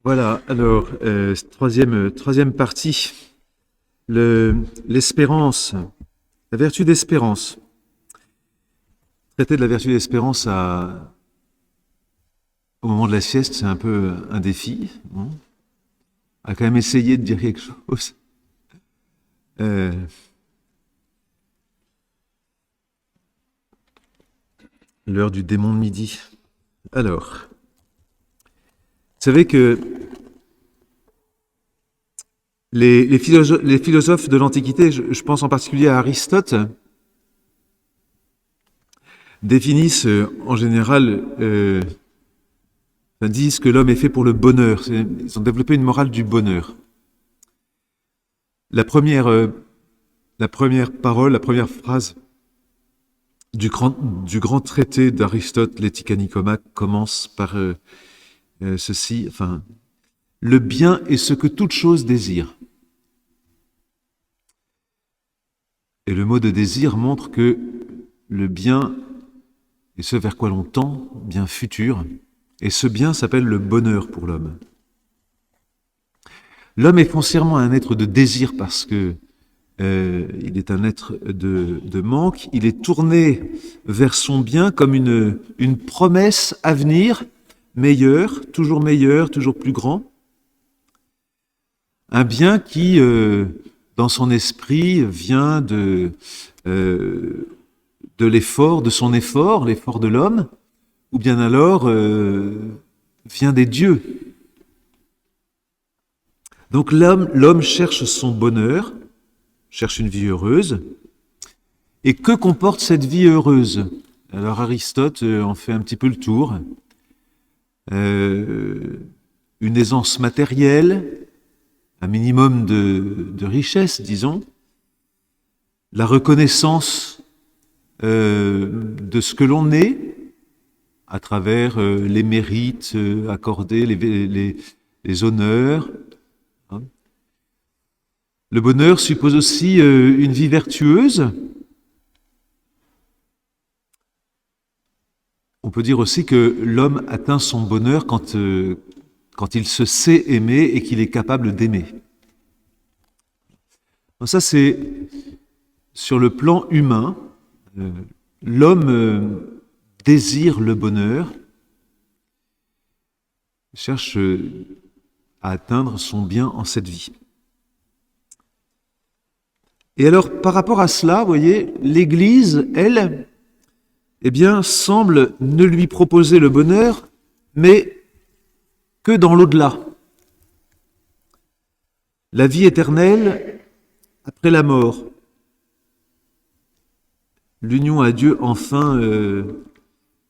Voilà, alors, troisième partie, l'espérance, la vertu d'espérance. Traiter de la vertu d'espérance au moment de la sieste, c'est un peu un défi. Bon. On va quand même essayer de dire quelque chose. Euh, L'heure du démon de midi. Alors, vous savez que les philosophes de l'Antiquité, je pense en particulier à Aristote, définissent en général, disent que l'homme est fait pour le bonheur. Ils ont développé une morale du bonheur. La première, la première parole, la première phrase du grand traité d'Aristote, l'Éthique Nicomaque, commence par ceci, enfin, le bien est ce que toute chose désire. Et le mot de désir montre que le bien est ce vers quoi l'on tend, bien futur, et ce bien s'appelle le bonheur pour l'homme. L'homme est foncièrement un être de désir parce que il est un être de manque, il est tourné vers son bien comme une promesse à venir, meilleur, toujours plus grand. Un bien qui, dans son esprit, vient l'effort, de son effort, l'effort de l'homme, ou bien alors vient des dieux. Donc l'homme cherche son bonheur, cherche une vie heureuse. Et que comporte cette vie heureuse? Alors Aristote en fait un petit peu le tour. Une aisance matérielle, un minimum de richesse, disons, la reconnaissance de ce que l'on est à travers les mérites accordés, les honneurs. Le bonheur suppose aussi une vie vertueuse. On peut dire aussi que l'homme atteint son bonheur quand il se sait aimer et qu'il est capable d'aimer. Donc ça, c'est sur le plan humain. L'homme désire le bonheur, cherche à atteindre son bien en cette vie. Et alors, par rapport à cela, vous voyez, l'Église, elle, eh bien, semble ne lui proposer le bonheur, mais que dans l'au-delà. La vie éternelle après la mort. L'union à Dieu enfin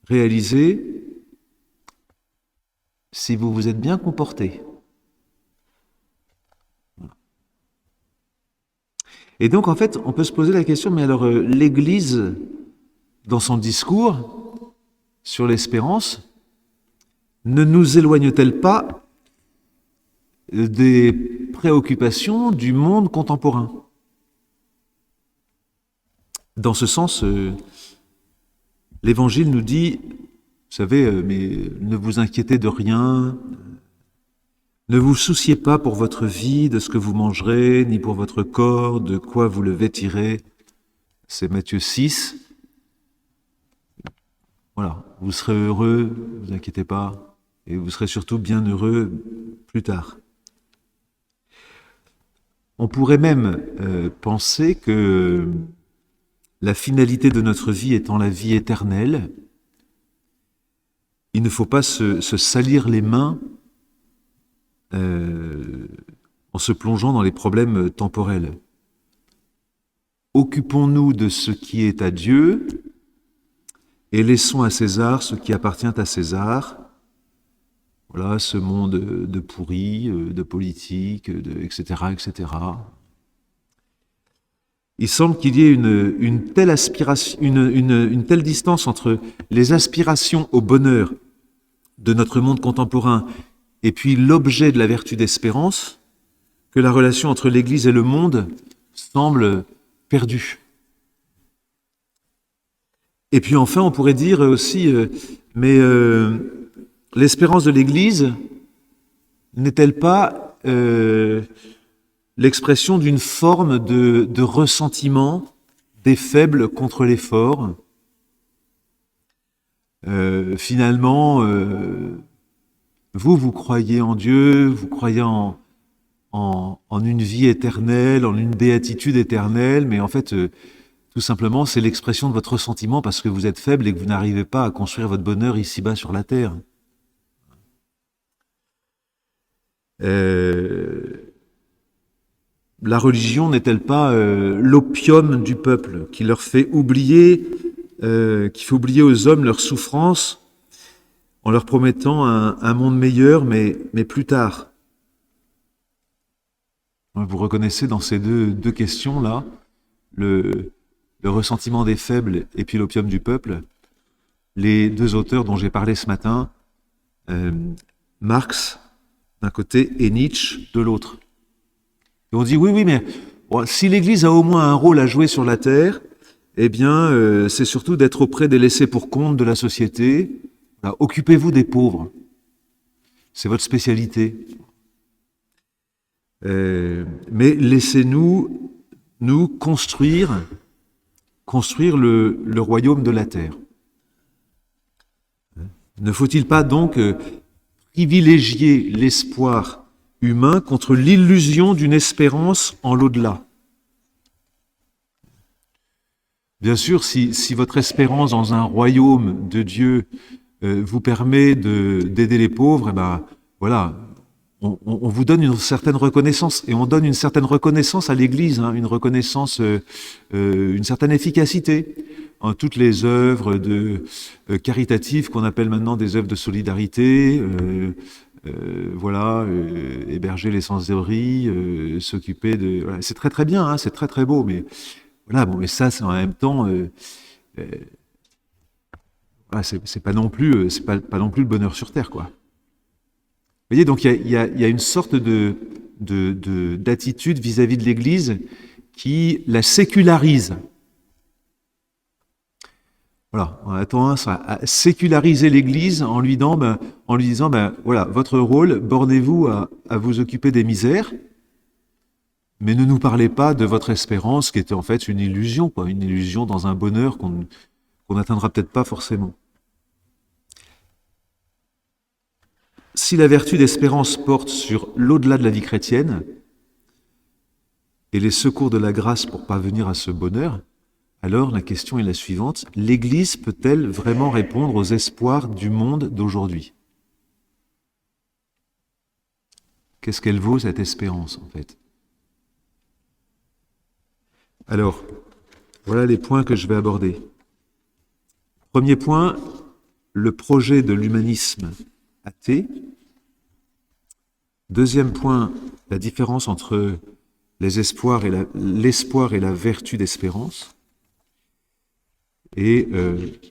réalisée, si vous vous êtes bien comporté. Et donc, en fait, on peut se poser la question, mais alors, l'Église, dans son discours sur l'espérance, ne nous éloigne-t-elle pas des préoccupations du monde contemporain? Dans ce sens, l'Évangile nous dit, vous savez, mais ne vous inquiétez de rien, ne vous souciez pas pour votre vie, de ce que vous mangerez, ni pour votre corps, de quoi vous le vêtirez. C'est Matthieu 6. Voilà, vous serez heureux, ne vous inquiétez pas, et vous serez surtout bien heureux plus tard. On pourrait même penser que la finalité de notre vie étant la vie éternelle, il ne faut pas se salir les mains en se plongeant dans les problèmes temporels. Occupons-nous de ce qui est à Dieu et laissons à César ce qui appartient à César. Voilà, ce monde de pourri, de politique, etc., etc. Il semble qu'il y ait une telle aspiration, une telle distance entre les aspirations au bonheur de notre monde contemporain et puis l'objet de la vertu d'espérance, que la relation entre l'Église et le monde semble perdue. Et puis enfin, on pourrait dire aussi, mais l'espérance de l'Église n'est-elle pas l'expression d'une forme de ressentiment des faibles contre les forts? Finalement, vous croyez en Dieu, vous croyez en une vie éternelle, en une béatitude éternelle, mais en fait, tout simplement, c'est l'expression de votre ressentiment parce que vous êtes faible et que vous n'arrivez pas à construire votre bonheur ici-bas sur la terre. La religion n'est-elle pas l'opium du peuple qui leur fait oublier, qui fait oublier aux hommes leurs souffrances en leur promettant un monde meilleur, mais plus tard? Vous reconnaissez dans ces deux questions-là le ressentiment des faibles et puis l'opium du peuple. Les deux auteurs dont j'ai parlé ce matin, Marx d'un côté et Nietzsche de l'autre. Et on dit oui, mais bon, si l'Église a au moins un rôle à jouer sur la terre, eh bien, c'est surtout d'être auprès des laissés pour compte de la société. Voilà, occupez-vous des pauvres. C'est votre spécialité. Mais laissez-nous construire le royaume de la terre. Ne faut-il pas donc privilégier l'espoir humain contre l'illusion d'une espérance en l'au-delà? Bien sûr, si votre espérance dans un royaume de Dieu vous permet d'aider les pauvres, eh ben voilà, on vous donne une certaine reconnaissance, et on donne une certaine reconnaissance à l'Église, hein, une reconnaissance, une certaine efficacité. Toutes les œuvres caritatives qu'on appelle maintenant des œuvres de solidarité, voilà, héberger les sans-abri, s'occuper de... Voilà, c'est très très bien, hein, c'est très très beau, mais voilà, bon, mais ça, c'est en même temps... voilà, c'est pas non plus, c'est pas non plus le bonheur sur terre, quoi. Vous voyez, donc il y a une sorte d'attitude vis-à-vis de l'Église qui la sécularise. Voilà, on a tendance à séculariser l'Église en lui disant, voilà, votre rôle, bornez-vous à vous occuper des misères, mais ne nous parlez pas de votre espérance qui était en fait une illusion, quoi, une illusion dans un bonheur qu'on n'atteindra peut-être pas forcément. Si la vertu d'espérance porte sur l'au-delà de la vie chrétienne et les secours de la grâce pour parvenir à ce bonheur, alors la question est la suivante: l'Église peut-elle vraiment répondre aux espoirs du monde d'aujourd'hui? Qu'est-ce qu'elle vaut, cette espérance, en fait? Alors, voilà les points que je vais aborder. Premier point, le projet de l'humanisme athée. Deuxième point, la différence entre l'espoir et la vertu d'espérance. Et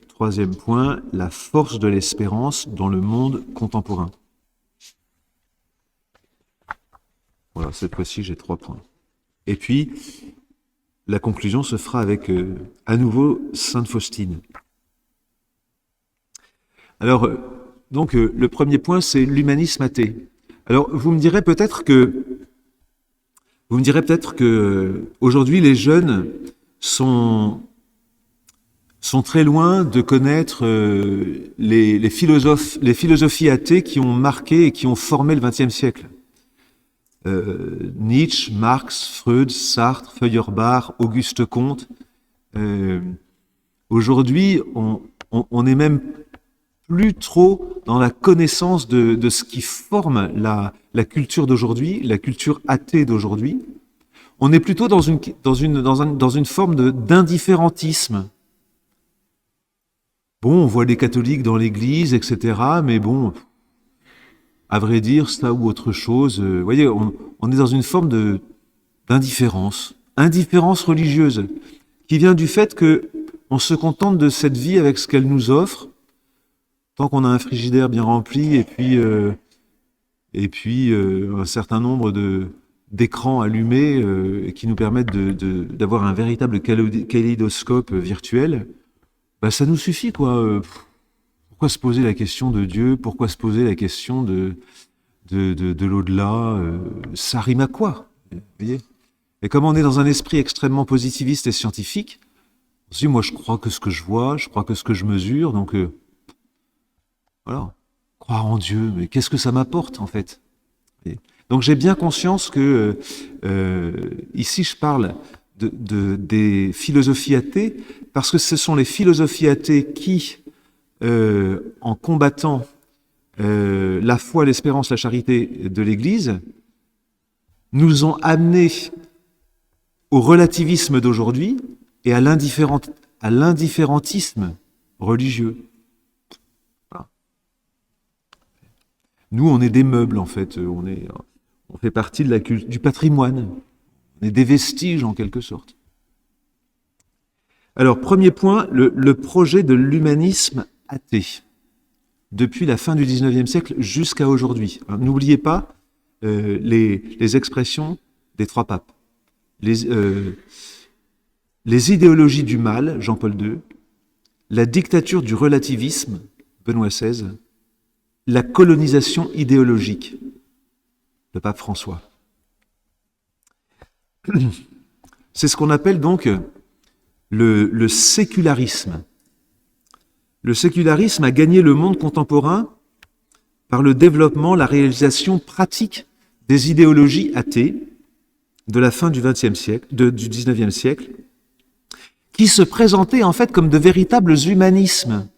troisième point, la force de l'espérance dans le monde contemporain. Voilà, cette fois-ci, j'ai 3 points. Et puis, la conclusion se fera avec, à nouveau, Sainte Faustine. Alors, donc, le premier point, c'est l'humanisme athée. Alors, vous me direz peut-être que aujourd'hui, les jeunes sont très loin de connaître les philosophies athées qui ont marqué et qui ont formé le XXe siècle. Nietzsche, Marx, Freud, Sartre, Feuerbach, Auguste Comte. Aujourd'hui, on est même plus trop dans la connaissance de ce qui forme la culture d'aujourd'hui, la culture athée d'aujourd'hui. On est plutôt dans une forme d'indifférentisme. Bon, on voit les catholiques dans l'église, etc., mais bon, à vrai dire, ça ou autre chose, vous voyez, on est dans une forme d'indifférence, indifférence religieuse, qui vient du fait que on se contente de cette vie avec ce qu'elle nous offre, tant qu'on a un frigidaire bien rempli, et puis un certain nombre d'écrans allumés qui nous permettent d'avoir un véritable kaléidoscope virtuel, bah ça nous suffit, quoi. Pourquoi se poser la question de Dieu? Pourquoi se poser la question de de l'au-delà, ça rime à quoi? Vous voyez? Et comme on est dans un esprit extrêmement positiviste et scientifique, on se dit, moi je crois que ce que je vois, je crois que ce que je mesure, donc voilà. Croire en Dieu, mais qu'est-ce que ça m'apporte en fait? Et donc j'ai bien conscience que ici je parle des philosophies athées, parce que ce sont les philosophies athées qui, en combattant la foi, l'espérance, la charité de l'Église, nous ont amenés au relativisme d'aujourd'hui et à l'indifférentisme religieux. Voilà. Nous, on est des meubles, en fait. On fait partie de du patrimoine. On est des vestiges, en quelque sorte. Alors, premier point, le projet de l'humanisme athée, depuis la fin du XIXe siècle jusqu'à aujourd'hui. N'oubliez pas les expressions des trois papes. Les idéologies du mal, Jean-Paul II, la dictature du relativisme, Benoît XVI, la colonisation idéologique, le pape François. C'est ce qu'on appelle donc le sécularisme. Le sécularisme a gagné le monde contemporain par le développement, la réalisation pratique des idéologies athées de la fin du XXe siècle, du XIXe siècle, qui se présentaient en fait comme de véritables humanismes.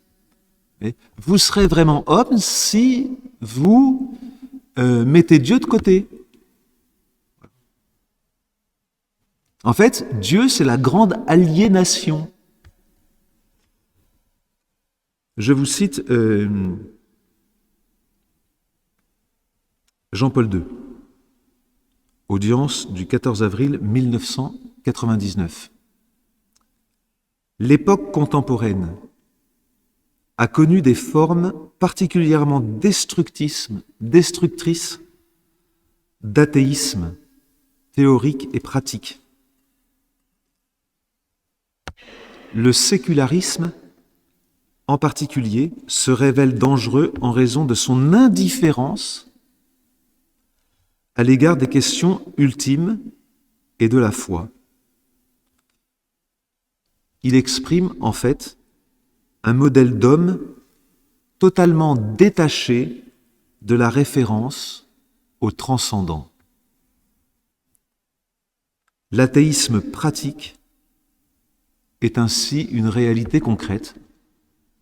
Vous serez vraiment homme si vous mettez Dieu de côté. En fait, Dieu, c'est la grande aliénation. Je vous cite Jean-Paul II, audience du 14 avril 1999. L'époque contemporaine a connu des formes particulièrement destructrices d'athéisme théorique et pratique. Le sécularisme, en particulier, se révèle dangereux en raison de son indifférence à l'égard des questions ultimes et de la foi. Il exprime en fait un modèle d'homme totalement détaché de la référence au transcendant. L'athéisme pratique est ainsi une réalité concrète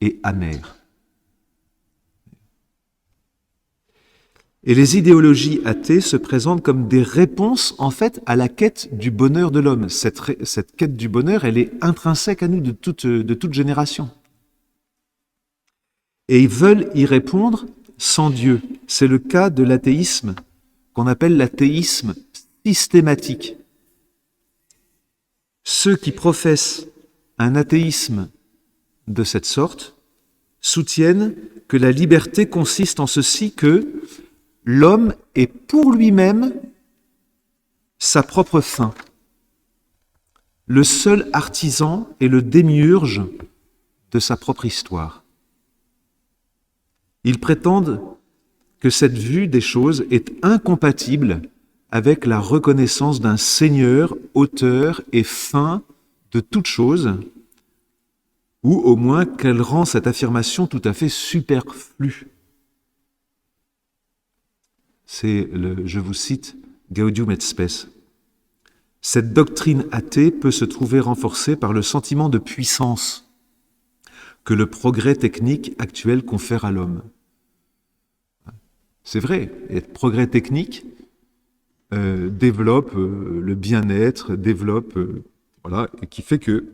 et amère. Et les idéologies athées se présentent comme des réponses, en fait, à la quête du bonheur de l'homme. Cette quête du bonheur, elle est intrinsèque à nous de toute génération. Et ils veulent y répondre sans Dieu. C'est le cas de l'athéisme qu'on appelle l'athéisme systématique. Ceux qui professent un athéisme de cette sorte soutiennent que la liberté consiste en ceci que l'homme est pour lui-même sa propre fin. Le seul artisan est le démiurge de sa propre histoire. Ils prétendent que cette vue des choses est incompatible avec la reconnaissance d'un Seigneur, auteur et fin de toute chose, ou au moins qu'elle rend cette affirmation tout à fait superflue. Je vous cite Gaudium et Spes. Cette doctrine athée peut se trouver renforcée par le sentiment de puissance que le progrès technique actuel confère à l'homme. C'est vrai, et le progrès technique développe le bien-être, développe, voilà, et qui fait que,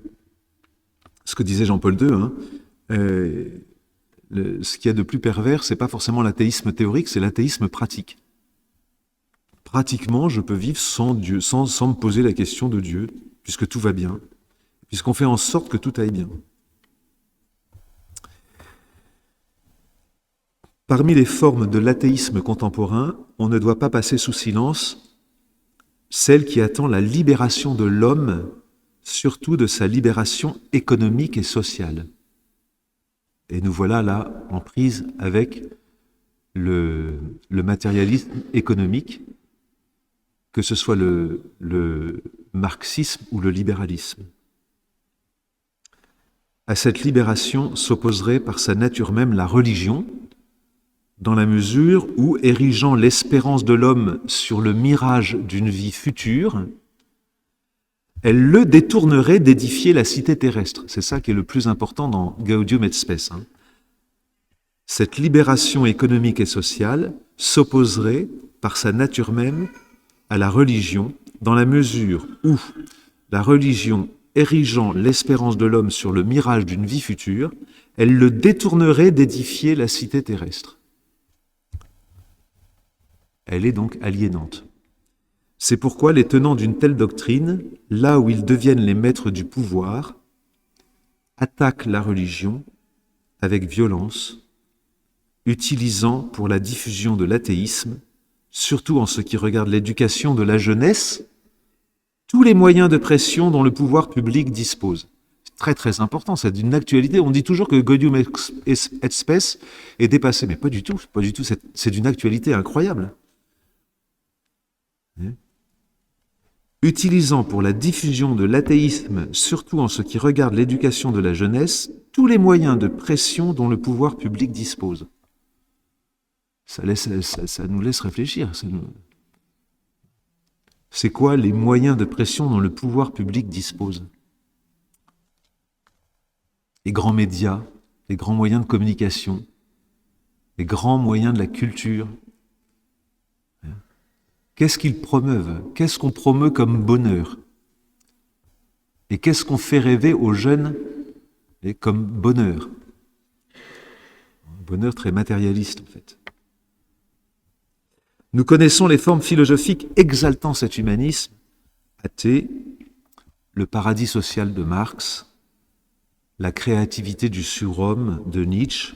ce que disait Jean-Paul II, ce qu'il y a de plus pervers, c'est pas forcément l'athéisme théorique, c'est l'athéisme pratique. Pratiquement, je peux vivre sans Dieu, sans me poser la question de Dieu, puisque tout va bien, puisqu'on fait en sorte que tout aille bien. Parmi les formes de l'athéisme contemporain, on ne doit pas passer sous silence celle qui attend la libération de l'homme, surtout de sa libération économique et sociale. Et nous voilà là en prise avec le matérialisme économique, que ce soit le marxisme ou le libéralisme. À cette libération s'opposerait par sa nature même la religion, dans la mesure où, érigeant l'espérance de l'homme sur le mirage d'une vie future, elle le détournerait d'édifier la cité terrestre. C'est ça qui est le plus important dans Gaudium et Spes. Cette libération économique et sociale s'opposerait, par sa nature même, à la religion, dans la mesure où la religion, érigeant l'espérance de l'homme sur le mirage d'une vie future, elle le détournerait d'édifier la cité terrestre. Elle est donc aliénante. C'est pourquoi les tenants d'une telle doctrine, là où ils deviennent les maîtres du pouvoir, attaquent la religion avec violence, utilisant pour la diffusion de l'athéisme, surtout en ce qui regarde l'éducation de la jeunesse, tous les moyens de pression dont le pouvoir public dispose. C'est très très important, c'est d'une actualité. On dit toujours que Gaudium et Spes est dépassé, mais pas du tout, c'est d'une actualité incroyable. Utilisant pour la diffusion de l'athéisme, surtout en ce qui regarde l'éducation de la jeunesse, tous les moyens de pression dont le pouvoir public dispose. Ça nous laisse réfléchir. C'est quoi les moyens de pression dont le pouvoir public dispose? Les grands médias, les grands moyens de communication, les grands moyens de la culture. Qu'est-ce qu'ils promeuvent? Qu'est-ce qu'on promeut comme bonheur? Et qu'est-ce qu'on fait rêver aux jeunes comme bonheur? Un bonheur très matérialiste, en fait. Nous connaissons les formes philosophiques exaltant cet humanisme athée, le paradis social de Marx, la créativité du surhomme de Nietzsche,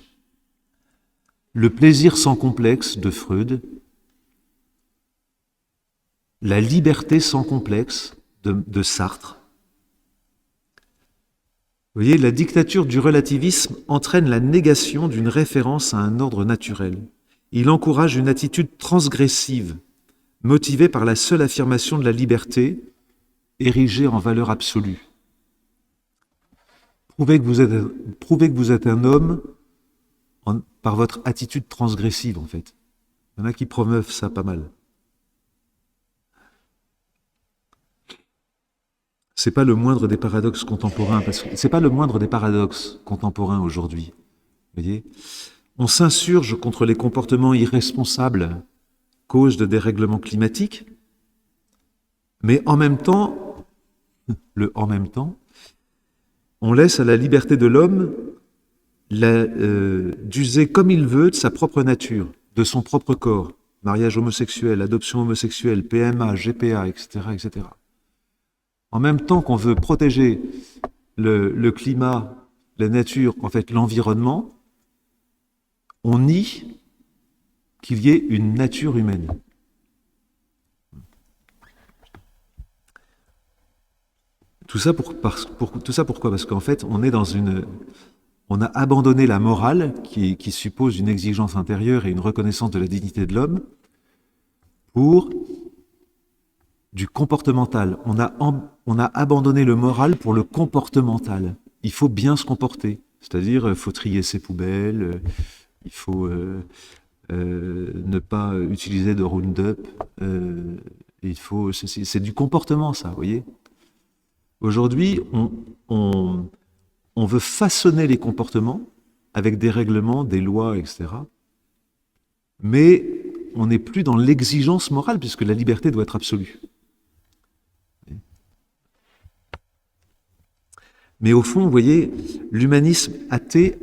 le plaisir sans complexe de Freud, la liberté sans complexe de Sartre. Vous voyez, la dictature du relativisme entraîne la négation d'une référence à un ordre naturel. Il encourage une attitude transgressive, motivée par la seule affirmation de la liberté, érigée en valeur absolue. Prouvez que vous êtes un homme par votre attitude transgressive, en fait. Il y en a qui promeuvent ça pas mal. C'est pas le moindre des paradoxes contemporains, parce que c'est pas le moindre des paradoxes contemporains aujourd'hui. Vous voyez ? On s'insurge contre les comportements irresponsables, cause de dérèglements climatiques, mais en même temps, on laisse à la liberté de l'homme d'user comme il veut de sa propre nature, de son propre corps, mariage homosexuel, adoption homosexuelle, PMA, GPA, etc., etc. En même temps qu'on veut protéger le climat, la nature, en fait l'environnement, on nie qu'il y ait une nature humaine. Tout ça pourquoi? Parce qu'en fait, on a abandonné la morale qui suppose une exigence intérieure et une reconnaissance de la dignité de l'homme pour du comportemental. On a abandonné le moral pour le comportemental. Il faut bien se comporter, c'est-à-dire il faut trier ses poubelles, il faut ne pas utiliser de Roundup, c'est du comportement ça, vous voyez. Aujourd'hui, on veut façonner les comportements avec des règlements, des lois, etc. Mais on n'est plus dans l'exigence morale puisque la liberté doit être absolue. Mais au fond, vous voyez, l'humanisme athée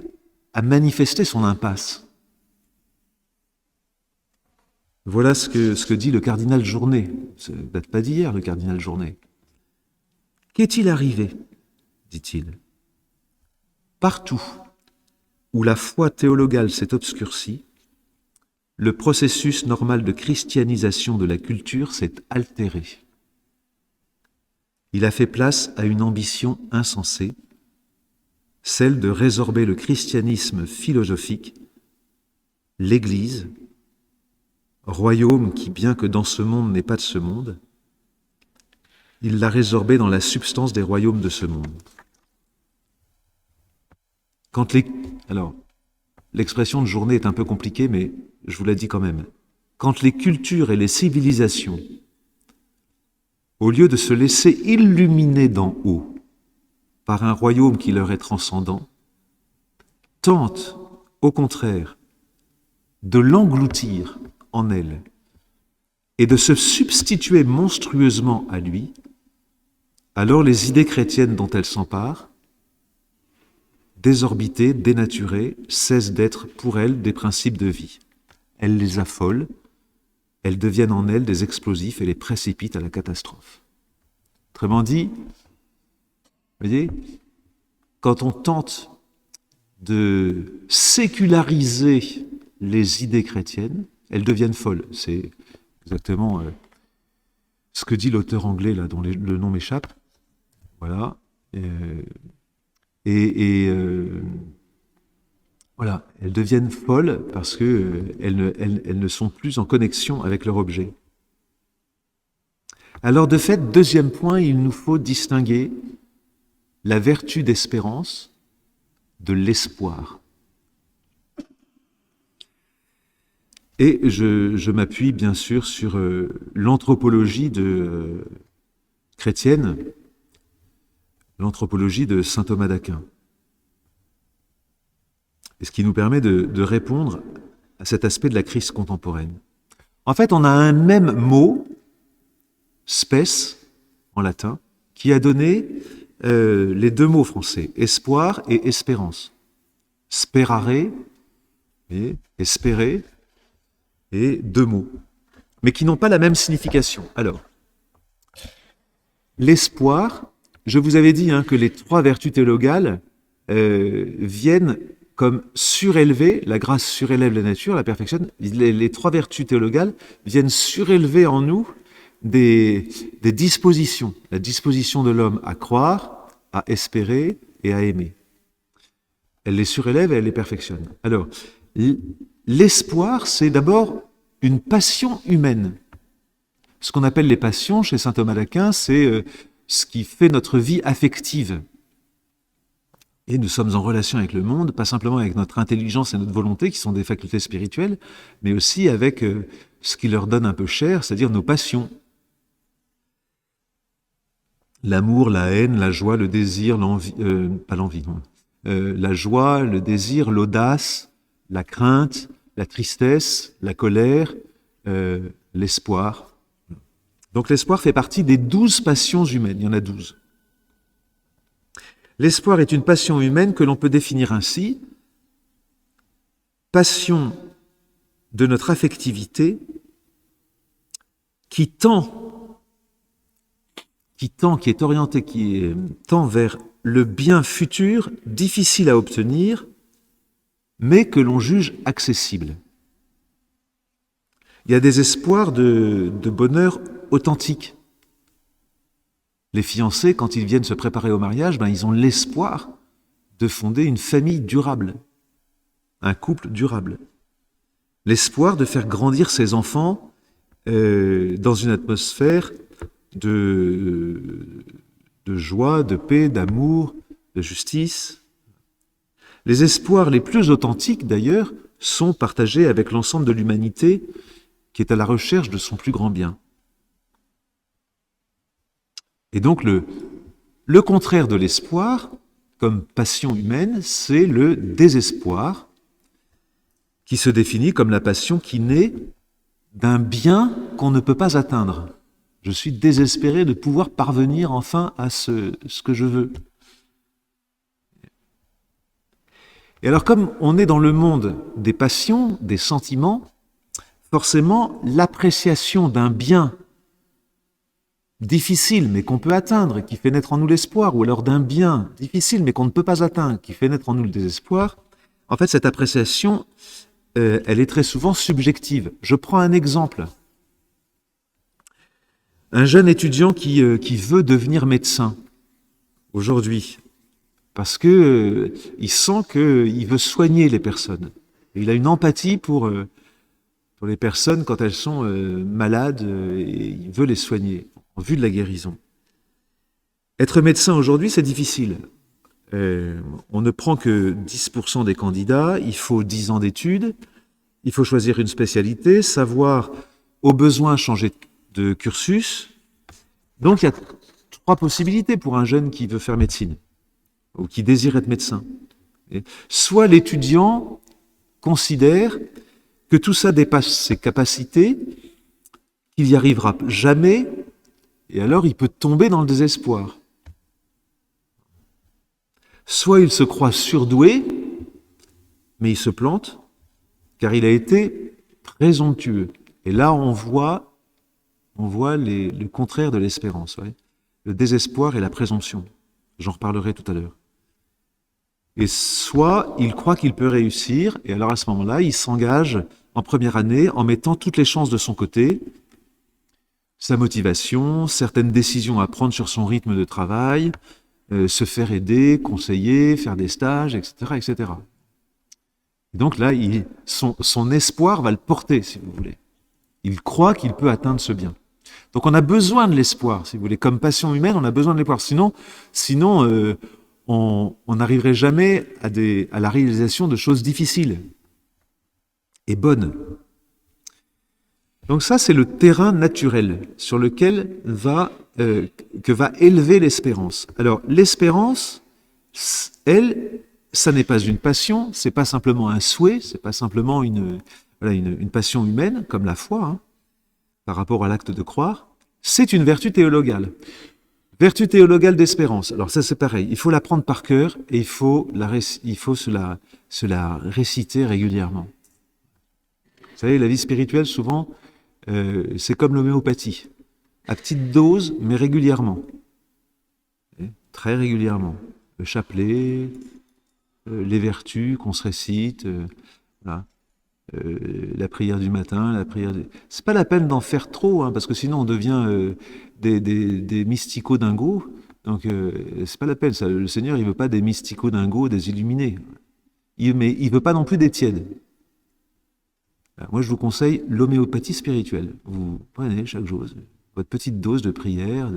a manifesté son impasse. Voilà ce que dit le cardinal Journet. Ça ne date pas d'hier, le cardinal Journet. Qu'est-il arrivé, dit-il? Partout où la foi théologale s'est obscurcie, le processus normal de christianisation de la culture s'est altéré. Il a fait place à une ambition insensée, celle de résorber le christianisme philosophique, l'Église, royaume qui, bien que dans ce monde, n'est pas de ce monde, il l'a résorbé dans la substance des royaumes de ce monde. Alors, l'expression de journée est un peu compliquée, mais je vous la dis quand même. Quand les cultures et les civilisations, au lieu de se laisser illuminer d'en haut par un royaume qui leur est transcendant, tentent, au contraire, de l'engloutir en elles et de se substituer monstrueusement à lui, alors les idées chrétiennes dont elles s'emparent, désorbitées, dénaturées, cessent d'être pour elles des principes de vie. Elles les affolent, elles deviennent en elles des explosifs et les précipitent à la catastrophe. Autrement dit, vous voyez, quand on tente de séculariser les idées chrétiennes, elles deviennent folles. C'est exactement ce que dit l'auteur anglais là, dont le nom m'échappe. Voilà. Voilà, elles deviennent folles parce qu'elles ne sont plus en connexion avec leur objet. Alors de fait, deuxième point, il nous faut distinguer la vertu d'espérance de l'espoir. Et je m'appuie bien sûr sur l'anthropologie chrétienne, l'anthropologie de saint Thomas d'Aquin. Et ce qui nous permet de répondre à cet aspect de la crise contemporaine. En fait, on a un même mot, spes, en latin, qui a donné les deux mots français, espoir et espérance. Sperare, et espérer, et deux mots, mais qui n'ont pas la même signification. Alors, l'espoir, je vous avais dit que les trois vertus théologales viennent comme surélever, la grâce surélève la nature, la perfectionne, les trois vertus théologales viennent surélever en nous des dispositions, la disposition de l'homme à croire, à espérer et à aimer. Elle les surélève et elle les perfectionne. Alors, l'espoir, c'est d'abord une passion humaine. Ce qu'on appelle les passions chez saint Thomas d'Aquin, c'est ce qui fait notre vie affective. Et nous sommes en relation avec le monde, pas simplement avec notre intelligence et notre volonté, qui sont des facultés spirituelles, mais aussi avec ce qui leur donne un peu cher, c'est-à-dire nos passions. L'amour, la haine, la joie, le désir, l'envie, pas l'envie, non. La joie, le désir, l'audace, la crainte, la tristesse, la colère, l'espoir. Donc l'espoir fait partie des 12 passions humaines, il y en a 12. L'espoir est une passion humaine que l'on peut définir ainsi, passion de notre affectivité qui est orientée, qui tend vers le bien futur, difficile à obtenir, mais que l'on juge accessible. Il y a des espoirs de bonheur authentique. Les fiancés, quand ils viennent se préparer au mariage, ils ont l'espoir de fonder une famille durable, un couple durable. L'espoir de faire grandir ses enfants dans une atmosphère de joie, de paix, d'amour, de justice. Les espoirs les plus authentiques, d'ailleurs, sont partagés avec l'ensemble de l'humanité qui est à la recherche de son plus grand bien. Et donc le contraire de l'espoir, comme passion humaine, c'est le désespoir, qui se définit comme la passion qui naît d'un bien qu'on ne peut pas atteindre. Je suis désespéré de pouvoir parvenir enfin à ce que je veux. Et alors, comme on est dans le monde des passions, des sentiments, forcément, l'appréciation d'un bien difficile, mais qu'on peut atteindre, et qui fait naître en nous l'espoir, ou alors d'un bien difficile, mais qu'on ne peut pas atteindre, qui fait naître en nous le désespoir, en fait, cette appréciation, elle est très souvent subjective. Je prends un exemple. Un jeune étudiant qui veut devenir médecin, aujourd'hui, parce que il sent qu'il veut soigner les personnes. Il a une empathie pour pour les personnes quand elles sont malades et il veut les soigner en vue de la guérison. Être médecin aujourd'hui, c'est difficile. On ne prend que 10% des candidats, il faut 10 ans d'études, il faut choisir une spécialité, savoir au besoin changer de cursus. Donc il y a 3 possibilités pour un jeune qui veut faire médecine ou qui désire être médecin. Soit l'étudiant considère que tout ça dépasse ses capacités, qu'il n'y arrivera jamais, et alors il peut tomber dans le désespoir. Soit il se croit surdoué, mais il se plante, car il a été présomptueux. Et là, on voit le contraire de l'espérance, ouais. Le désespoir et la présomption. J'en reparlerai tout à l'heure. Et soit il croit qu'il peut réussir, et alors à ce moment-là, il s'engage en première année en mettant toutes les chances de son côté, sa motivation, certaines décisions à prendre sur son rythme de travail, se faire aider, conseiller, faire des stages, etc. etc. Et donc là, son espoir va le porter, si vous voulez. Il croit qu'il peut atteindre ce bien. Donc on a besoin de l'espoir, si vous voulez. Comme passion humaine, on a besoin de l'espoir. Sinon on n'arriverait jamais à la réalisation de choses difficiles et bonnes. Donc ça, c'est le terrain naturel sur lequel va élever l'espérance. Alors l'espérance, elle, ça n'est pas une passion, c'est pas simplement un souhait, c'est pas simplement une passion humaine, comme la foi, hein, par rapport à l'acte de croire. C'est une vertu théologale. Vertu théologale d'espérance. Alors ça, c'est pareil. Il faut l'apprendre par cœur et il faut se la réciter régulièrement. Vous savez, la vie spirituelle, souvent, c'est comme l'homéopathie. À petite dose, mais régulièrement. Très régulièrement. Le chapelet, les vertus qu'on se récite, voilà. La prière du matin, la prière... C'est pas la peine d'en faire trop, hein, parce que sinon on devient des mystico-dingos. Donc c'est pas la peine. Ça. Le Seigneur, il veut pas des mystico-dingos, des illuminés. Mais il veut pas non plus des tièdes. Alors, moi, je vous conseille l'homéopathie spirituelle. Vous prenez chaque jour votre petite dose de prière.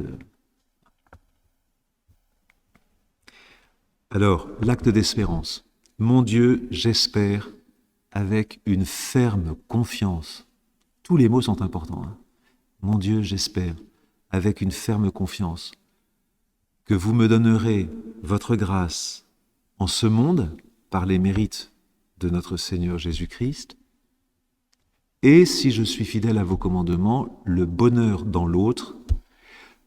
Alors, l'acte d'espérance. Mon Dieu, j'espère avec une ferme confiance. Tous les mots sont importants. Hein. Mon Dieu, j'espère, avec une ferme confiance, que vous me donnerez votre grâce en ce monde par les mérites de notre Seigneur Jésus-Christ, et si je suis fidèle à vos commandements, le bonheur dans l'autre,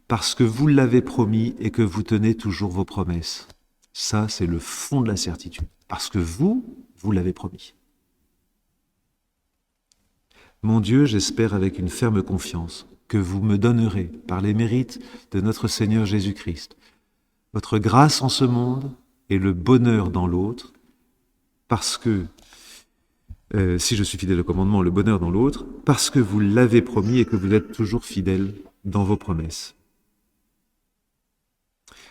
parce que vous l'avez promis et que vous tenez toujours vos promesses. Ça, c'est le fond de la certitude. Parce que vous l'avez promis. Mon Dieu, j'espère avec une ferme confiance que vous me donnerez, par les mérites de notre Seigneur Jésus-Christ, votre grâce en ce monde et le bonheur dans l'autre, parce que, si je suis fidèle au commandement, le bonheur dans l'autre, parce que vous l'avez promis et que vous êtes toujours fidèle dans vos promesses.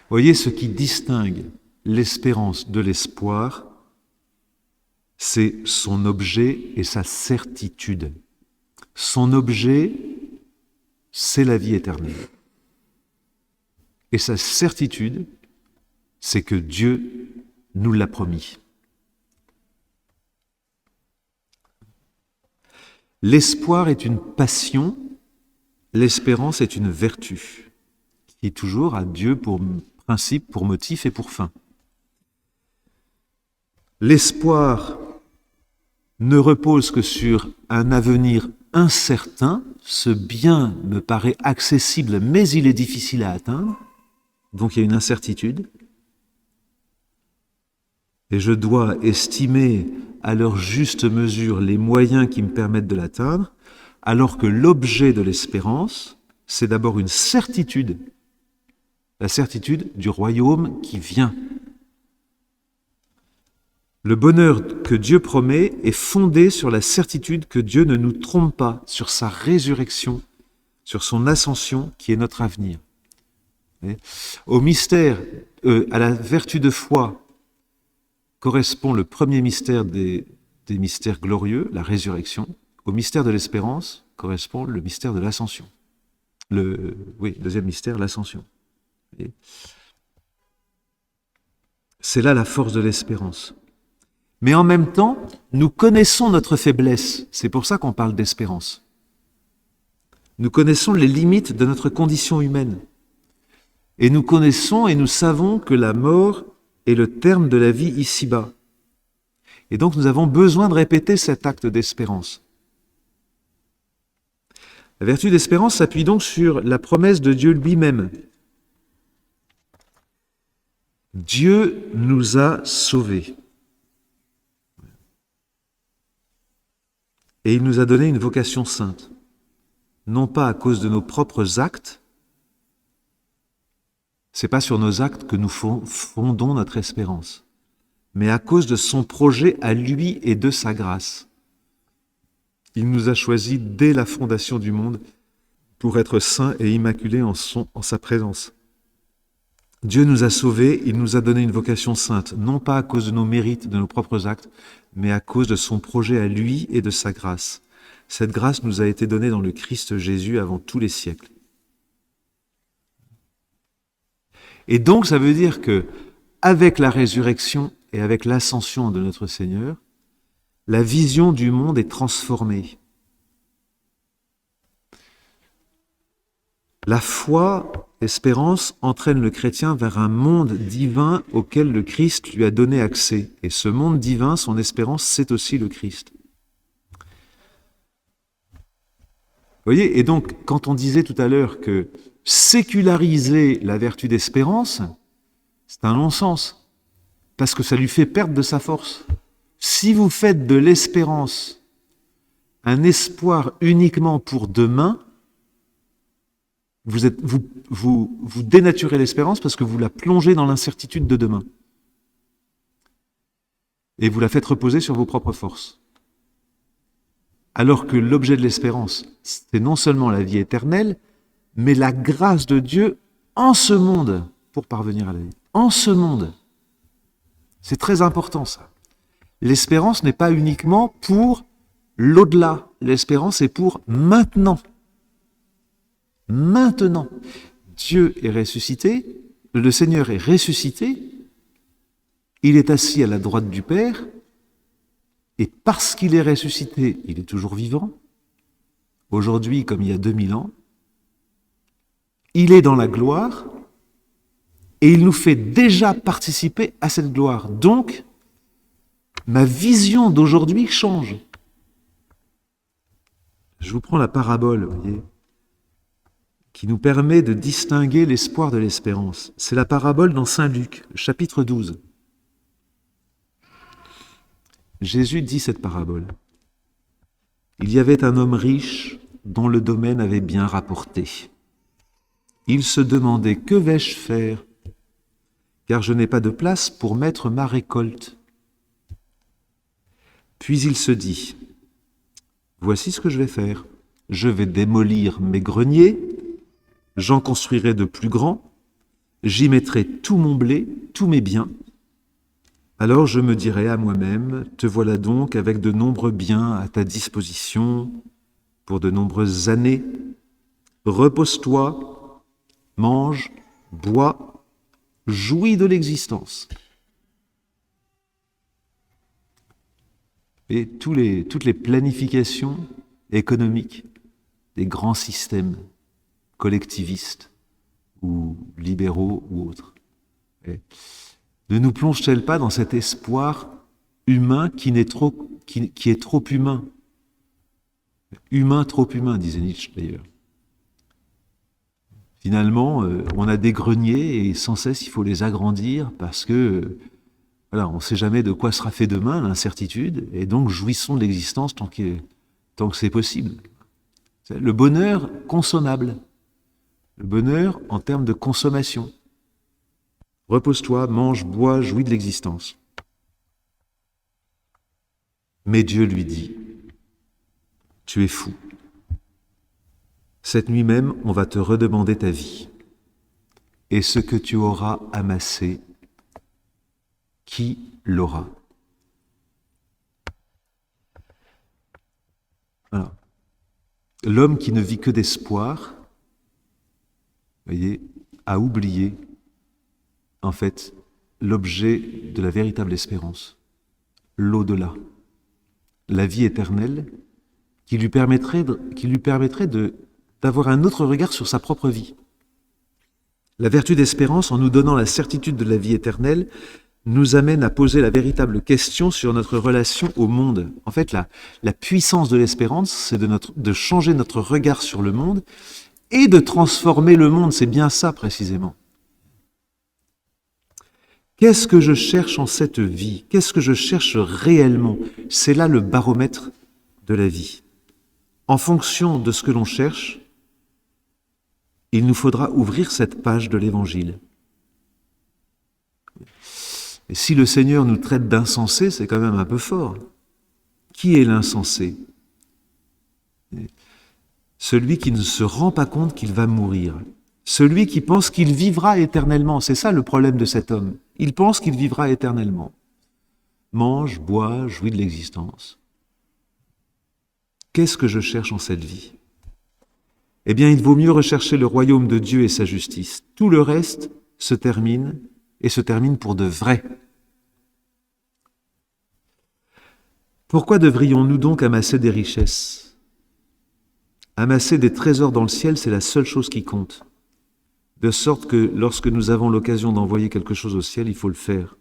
Voyez ce qui distingue l'espérance de l'espoir, c'est son objet et sa certitude. Son objet, c'est la vie éternelle. Et sa certitude, c'est que Dieu nous l'a promis. L'espoir est une passion, l'espérance est une vertu, qui toujours a Dieu pour principe, pour motif et pour fin. L'espoir ne repose que sur un avenir incertain, ce bien me paraît accessible, mais il est difficile à atteindre, donc il y a une incertitude, et je dois estimer à leur juste mesure les moyens qui me permettent de l'atteindre, alors que l'objet de l'espérance, c'est d'abord une certitude, la certitude du royaume qui vient. Le bonheur que Dieu promet est fondé sur la certitude que Dieu ne nous trompe pas, sur sa résurrection, sur son ascension qui est notre avenir. Au mystère, à la vertu de foi, correspond le premier mystère des mystères glorieux, la résurrection, au mystère de l'espérance correspond le mystère de l'ascension. Deuxième mystère, l'ascension. Et c'est là la force de l'espérance. Mais en même temps, nous connaissons notre faiblesse. C'est pour ça qu'on parle d'espérance. Nous connaissons les limites de notre condition humaine. Et nous connaissons et nous savons que la mort est le terme de la vie ici-bas. Et donc nous avons besoin de répéter cet acte d'espérance. La vertu d'espérance s'appuie donc sur la promesse de Dieu lui-même. Dieu nous a sauvés. Et il nous a donné une vocation sainte, non pas à cause de nos propres actes, c'est pas sur nos actes que nous fondons notre espérance, mais à cause de son projet à lui et de sa grâce. Il nous a choisis dès la fondation du monde pour être saints et immaculés en sa présence. Dieu nous a sauvés, il nous a donné une vocation sainte, non pas à cause de nos mérites, de nos propres actes, mais à cause de son projet à lui et de sa grâce. Cette grâce nous a été donnée dans le Christ Jésus avant tous les siècles. Et donc ça veut dire que, avec la résurrection et avec l'ascension de notre Seigneur, la vision du monde est transformée. La foi, l'espérance, entraîne le chrétien vers un monde divin auquel le Christ lui a donné accès. Et ce monde divin, son espérance, c'est aussi le Christ. Vous voyez, et donc, quand on disait tout à l'heure que séculariser la vertu d'espérance, c'est un non-sens, parce que ça lui fait perdre de sa force. Si vous faites de l'espérance un espoir uniquement pour demain, vous dénaturez l'espérance parce que vous la plongez dans l'incertitude de demain. Et vous la faites reposer sur vos propres forces. Alors que l'objet de l'espérance, c'est non seulement la vie éternelle, mais la grâce de Dieu en ce monde pour parvenir à la vie. En ce monde. C'est très important ça. L'espérance n'est pas uniquement pour l'au-delà. L'espérance est pour maintenant. Maintenant. Dieu est ressuscité, le Seigneur est ressuscité, il est assis à la droite du Père, et parce qu'il est ressuscité, il est toujours vivant, aujourd'hui comme il y a 2000 ans, il est dans la gloire, et il nous fait déjà participer à cette gloire. Donc, ma vision d'aujourd'hui change. Je vous prends la parabole, vous voyez, qui nous permet de distinguer l'espoir de l'espérance. C'est la parabole dans Saint Luc, chapitre 12. Jésus dit cette parabole. Il y avait un homme riche dont le domaine avait bien rapporté. Il se demandait, que vais-je faire? Car je n'ai pas de place pour mettre ma récolte. Puis il se dit, voici ce que je vais faire. Je vais démolir mes greniers, j'en construirai de plus grands, j'y mettrai tout mon blé, tous mes biens. Alors je me dirai à moi-même, te voilà donc avec de nombreux biens à ta disposition pour de nombreuses années. Repose-toi, mange, bois, jouis de l'existence. Et toutes les planifications économiques des grands systèmes collectivistes ou libéraux ou autres, ne nous plonge-t-elle pas dans cet espoir humain qui est trop humain? Humain, trop humain, disait Nietzsche d'ailleurs. Finalement, on a des greniers et sans cesse il faut les agrandir parce que voilà, on ne sait jamais de quoi sera fait demain, l'incertitude, et donc jouissons de l'existence tant que c'est possible. Le bonheur consommable, le bonheur en termes de consommation. Repose-toi, mange, bois, jouis de l'existence. Mais Dieu lui dit, tu es fou. Cette nuit même, on va te redemander ta vie. Et ce que tu auras amassé, qui l'aura? Alors, L'homme qui ne vit que d'espoir, voyez, a oublié, en fait, l'objet de la véritable espérance, l'au-delà, la vie éternelle, qui lui permettrait d'avoir un autre regard sur sa propre vie. La vertu d'espérance, en nous donnant la certitude de la vie éternelle, nous amène à poser la véritable question sur notre relation au monde. En fait, la puissance de l'espérance, c'est de changer notre regard sur le monde et de transformer le monde. C'est bien ça, précisément. Qu'est-ce que je cherche en cette vie? Qu'est-ce que je cherche réellement? C'est là le baromètre de la vie. En fonction de ce que l'on cherche, il nous faudra ouvrir cette page de l'Évangile. Et si le Seigneur nous traite d'insensés, c'est quand même un peu fort. Qui est l'insensé? Celui qui ne se rend pas compte qu'il va mourir. Celui qui pense qu'il vivra éternellement. C'est ça le problème de cet homme. Il pense qu'il vivra éternellement. Mange, boit, jouit de l'existence. Qu'est-ce que je cherche en cette vie? Eh bien, il vaut mieux rechercher le royaume de Dieu et sa justice. Tout le reste se termine, et se termine pour de vrai. Pourquoi devrions-nous donc amasser des richesses? Amasser des trésors dans le ciel, c'est la seule chose qui compte. De sorte que lorsque nous avons l'occasion d'envoyer quelque chose au ciel, il faut le faire.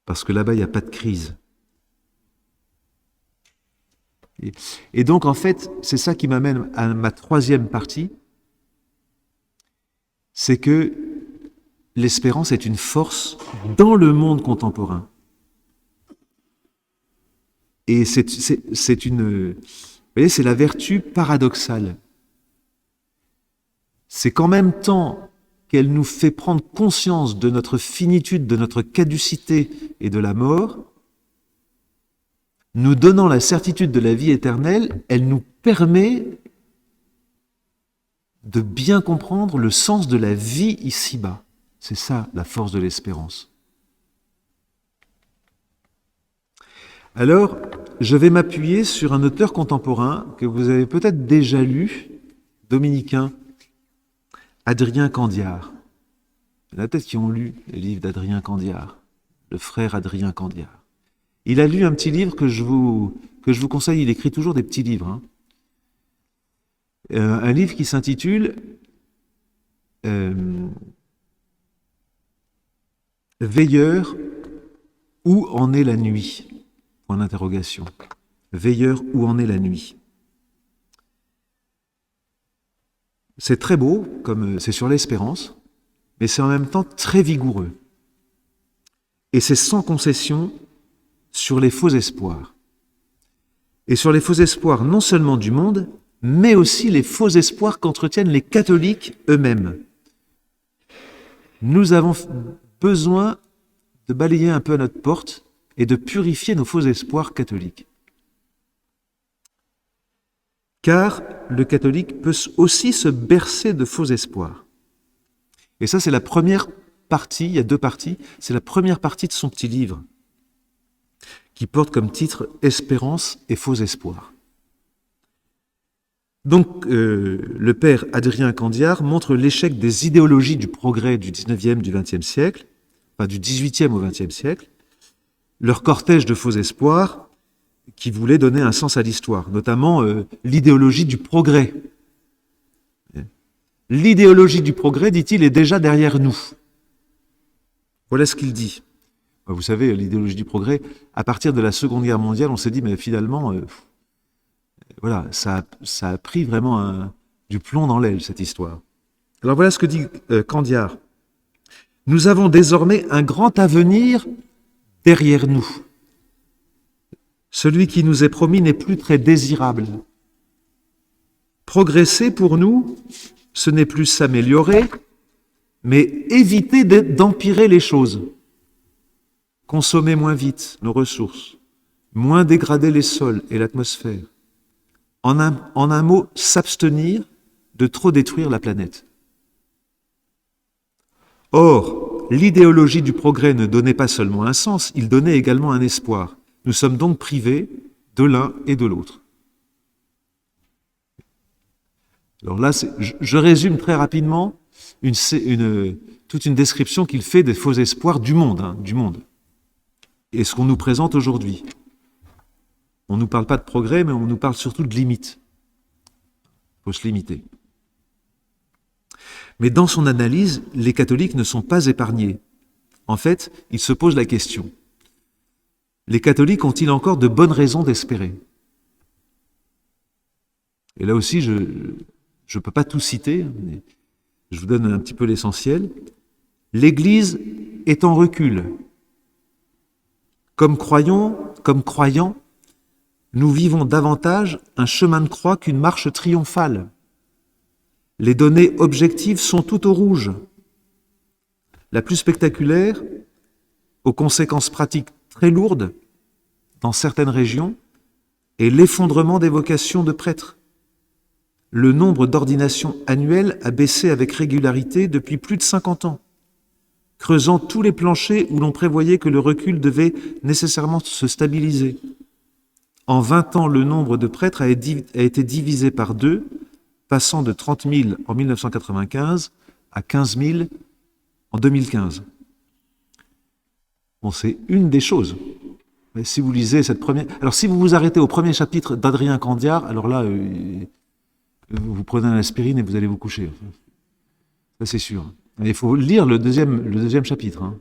Parce que là-bas, il n'y a pas de crise. Et donc, en fait, c'est ça qui m'amène à ma troisième partie, c'est que l'espérance est une force dans le monde contemporain. Et c'est une... Vous voyez, c'est la vertu paradoxale. C'est qu'en même temps qu'elle nous fait prendre conscience de notre finitude, de notre caducité et de la mort, nous donnant la certitude de la vie éternelle, elle nous permet de bien comprendre le sens de la vie ici-bas. C'est ça, la force de l'espérance. Alors, je vais m'appuyer sur un auteur contemporain que vous avez peut-être déjà lu, dominicain, Adrien Candiard. Il y en a peut-être qui ont lu les livres d'Adrien Candiard, le frère Adrien Candiard. Il a lu un petit livre que je vous conseille, il écrit toujours des petits livres. Un livre qui s'intitule Veilleur, où en est la nuit? Point d'interrogation. Veilleur, où en est la nuit? C'est très beau, comme c'est sur l'espérance, mais c'est en même temps très vigoureux. Et c'est sans concession sur les faux espoirs. Et sur les faux espoirs non seulement du monde, mais aussi les faux espoirs qu'entretiennent les catholiques eux-mêmes. Nous avons besoin de balayer un peu à notre porte et de purifier nos faux espoirs catholiques. Car le catholique peut aussi se bercer de faux espoirs. Et ça, c'est la première partie, il y a deux parties, c'est la première partie de son petit livre, qui porte comme titre « Espérance et faux espoirs ». Donc, le père Adrien Candiard montre l'échec des idéologies du progrès du 19e, du 20e siècle, enfin du 18e au 20e siècle, leur cortège de faux espoirs qui voulaient donner un sens à l'histoire, notamment l'idéologie du progrès. L'idéologie du progrès, dit-il, est déjà derrière nous. Voilà ce qu'il dit. Vous savez, l'idéologie du progrès, à partir de la Seconde Guerre mondiale, on s'est dit, mais finalement, voilà, ça a pris vraiment du plomb dans l'aile, cette histoire. Alors voilà ce que dit Candiard. Nous avons désormais un grand avenir derrière nous. Celui qui nous est promis n'est plus très désirable. Progresser pour nous, ce n'est plus s'améliorer, mais éviter d'empirer les choses. Consommer moins vite nos ressources, moins dégrader les sols et l'atmosphère. En un mot, s'abstenir de trop détruire la planète. Or, l'idéologie du progrès ne donnait pas seulement un sens, il donnait également un espoir. Nous sommes donc privés de l'un et de l'autre. Alors là, je résume très rapidement toute une description qu'il fait des faux espoirs du monde, du monde. Et ce qu'on nous présente aujourd'hui. On ne nous parle pas de progrès, mais on nous parle surtout de limites. Il faut se limiter. Mais dans son analyse, les catholiques ne sont pas épargnés. En fait, il se pose la question. Les catholiques ont-ils encore de bonnes raisons d'espérer? Et là aussi, je ne peux pas tout citer, mais je vous donne un petit peu l'essentiel. L'Église est en recul. Comme croyants, nous vivons davantage un chemin de croix qu'une marche triomphale. Les données objectives sont toutes au rouge. La plus spectaculaire, aux conséquences pratiques très lourdes dans certaines régions, est l'effondrement des vocations de prêtres. Le nombre d'ordinations annuelles a baissé avec régularité depuis plus de 50 ans, creusant tous les planchers où l'on prévoyait que le recul devait nécessairement se stabiliser. En 20 ans, le nombre de prêtres a été divisé par 2, passant de 30 000 en 1995 à 15 000 en 2015. Bon, c'est une des choses. Mais si vous lisez cette première... Alors, si vous vous arrêtez au premier chapitre d'Adrien Candiar, alors là, vous prenez un aspirine et vous allez vous coucher. Ça, c'est sûr. Il faut lire le deuxième chapitre.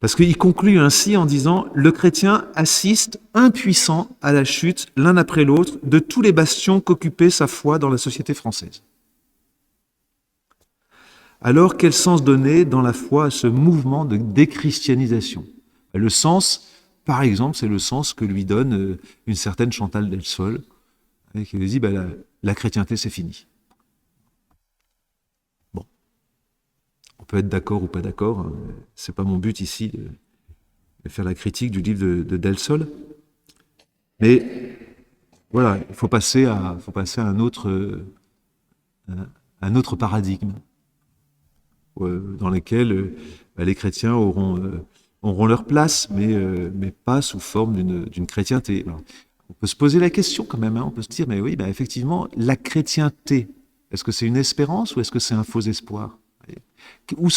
Parce qu'il conclut ainsi en disant « Le chrétien assiste impuissant à la chute, l'un après l'autre, de tous les bastions qu'occupait sa foi dans la société française. » Alors, quel sens donner dans la foi à ce mouvement de déchristianisation? Le sens, par exemple, c'est le sens que lui donne une certaine Chantal Delsol, qui lui dit la chrétienté, c'est fini. Bon. On peut être d'accord ou pas d'accord, c'est pas mon but ici de faire la critique du livre de Delsol. Mais voilà, il faut passer à un autre paradigme dans lequel les chrétiens auront leur place, mais pas sous forme d'une chrétienté. Alors, on peut se poser la question quand même, on peut se dire, mais oui, effectivement, la chrétienté, est-ce que c'est une espérance ou est-ce que c'est un faux espoir? Où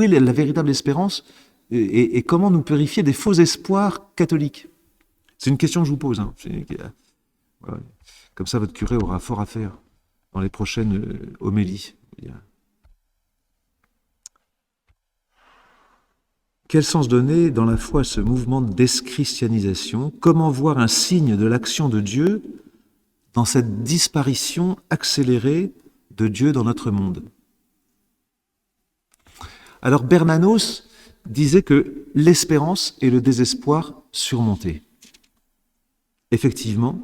est la véritable espérance et comment nous purifier des faux espoirs catholiques? C'est une question que je vous pose. Voilà. Comme ça, votre curé aura fort à faire dans les prochaines homélies. Quel sens donner dans la foi à ce mouvement de déschristianisation? Comment voir un signe de l'action de Dieu dans cette disparition accélérée de Dieu dans notre monde? Alors Bernanos disait que l'espérance est le désespoir surmonté. Effectivement,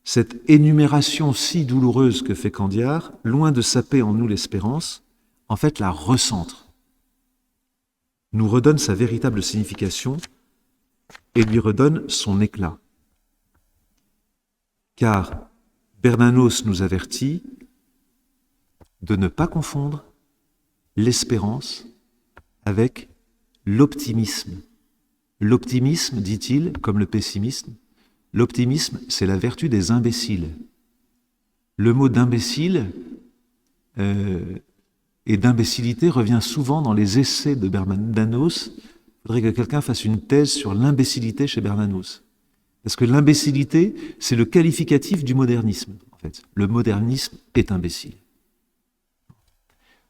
cette énumération si douloureuse que fait Candiar, loin de saper en nous l'espérance, en fait la recentre, nous redonne sa véritable signification et lui redonne son éclat. Car Bernanos nous avertit de ne pas confondre l'espérance avec l'optimisme. L'optimisme, dit-il, comme le pessimisme, l'optimisme, c'est la vertu des imbéciles. Le mot d'imbécile et d'imbécilité revient souvent dans les essais de Bernanos. Il faudrait que quelqu'un fasse une thèse sur l'imbécilité chez Bernanos. Parce que l'imbécilité, c'est le qualificatif du modernisme, en fait. Le modernisme est imbécile.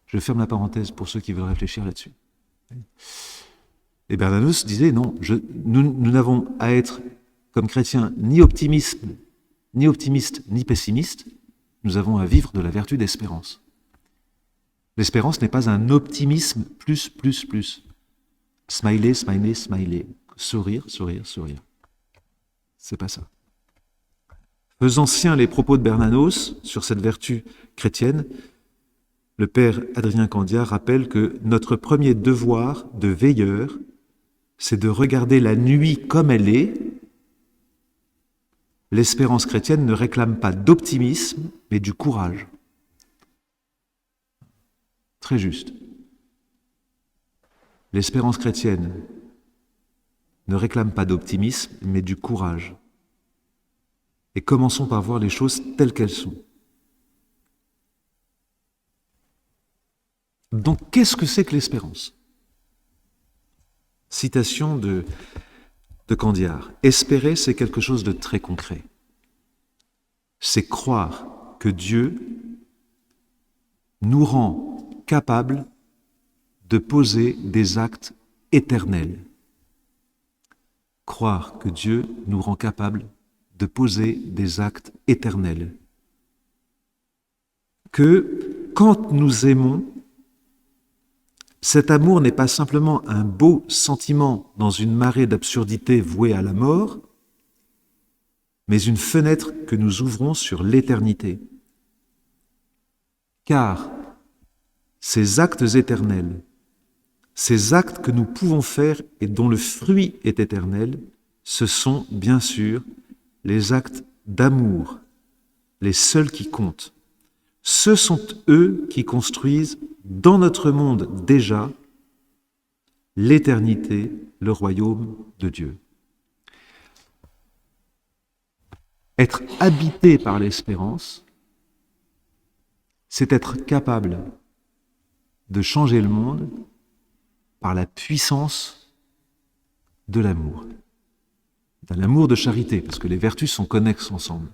Je ferme la parenthèse pour ceux qui veulent réfléchir là-dessus. Et Bernanos disait, non, nous n'avons à être, comme chrétiens, ni optimistes, ni pessimistes. Nous avons à vivre de la vertu d'espérance. L'espérance n'est pas un optimisme plus. Smiley, smiley, smiley. Sourire, sourire, sourire. C'est pas ça. Faisant sien les propos de Bernanos sur cette vertu chrétienne, le père Adrien Candiar rappelle que notre premier devoir de veilleur, c'est de regarder la nuit comme elle est. L'espérance chrétienne ne réclame pas d'optimisme, mais du courage. Très juste. L'espérance chrétienne ne réclame pas d'optimisme, mais du courage. et commençons par voir les choses telles qu'elles sont. Donc, qu'est-ce que c'est que l'espérance? Citation de Candiar. Espérer, c'est quelque chose de très concret. C'est croire que Dieu nous rend capables de poser des actes éternels. Croire que Dieu nous rend capables de poser des actes éternels. Que quand nous aimons, cet amour n'est pas simplement un beau sentiment dans une marée d'absurdité vouée à la mort, mais une fenêtre que nous ouvrons sur l'éternité. Car ces actes éternels, ces actes que nous pouvons faire et dont le fruit est éternel, ce sont bien sûr les actes d'amour, les seuls qui comptent. Ce sont eux qui construisent dans notre monde déjà l'éternité, le royaume de Dieu. Être habité par l'espérance, c'est être capable de changer le monde par la puissance de l'amour. D'un amour de charité, parce que les vertus sont connexes ensemble.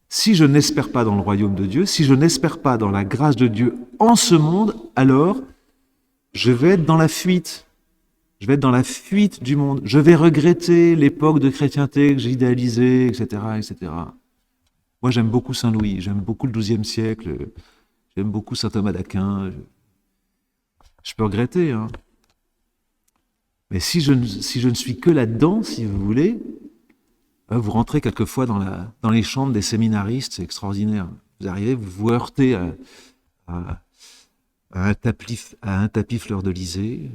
Si je n'espère pas dans le royaume de Dieu, si je n'espère pas dans la grâce de Dieu en ce monde, alors je vais être dans la fuite. Je vais être dans la fuite du monde. Je vais regretter l'époque de chrétienté que j'ai idéalisée, etc., etc. Moi, j'aime beaucoup Saint Louis, j'aime beaucoup le XIIe siècle, j'aime beaucoup Saint Thomas d'Aquin. Je peux regretter, hein. Mais si je ne suis que là-dedans, si vous voulez, vous rentrez quelquefois dans les chambres des séminaristes, c'est extraordinaire. Vous arrivez, vous vous heurtez à un tapis fleur-de-lysée.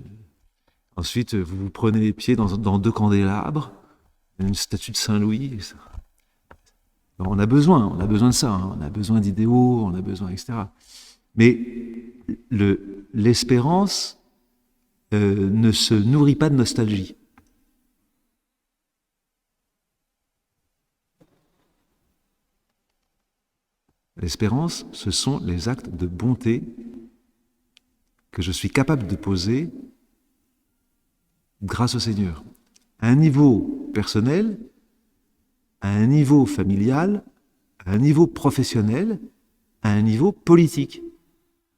Ensuite, vous vous prenez les pieds dans deux candélabres, une statue de Saint-Louis. On a besoin de ça, hein. On a besoin d'idéaux, on a besoin, etc. Mais l'espérance ne se nourrit pas de nostalgie. L'espérance, ce sont les actes de bonté que je suis capable de poser grâce au Seigneur. À un niveau personnel, à un niveau familial, à un niveau professionnel, à un niveau politique.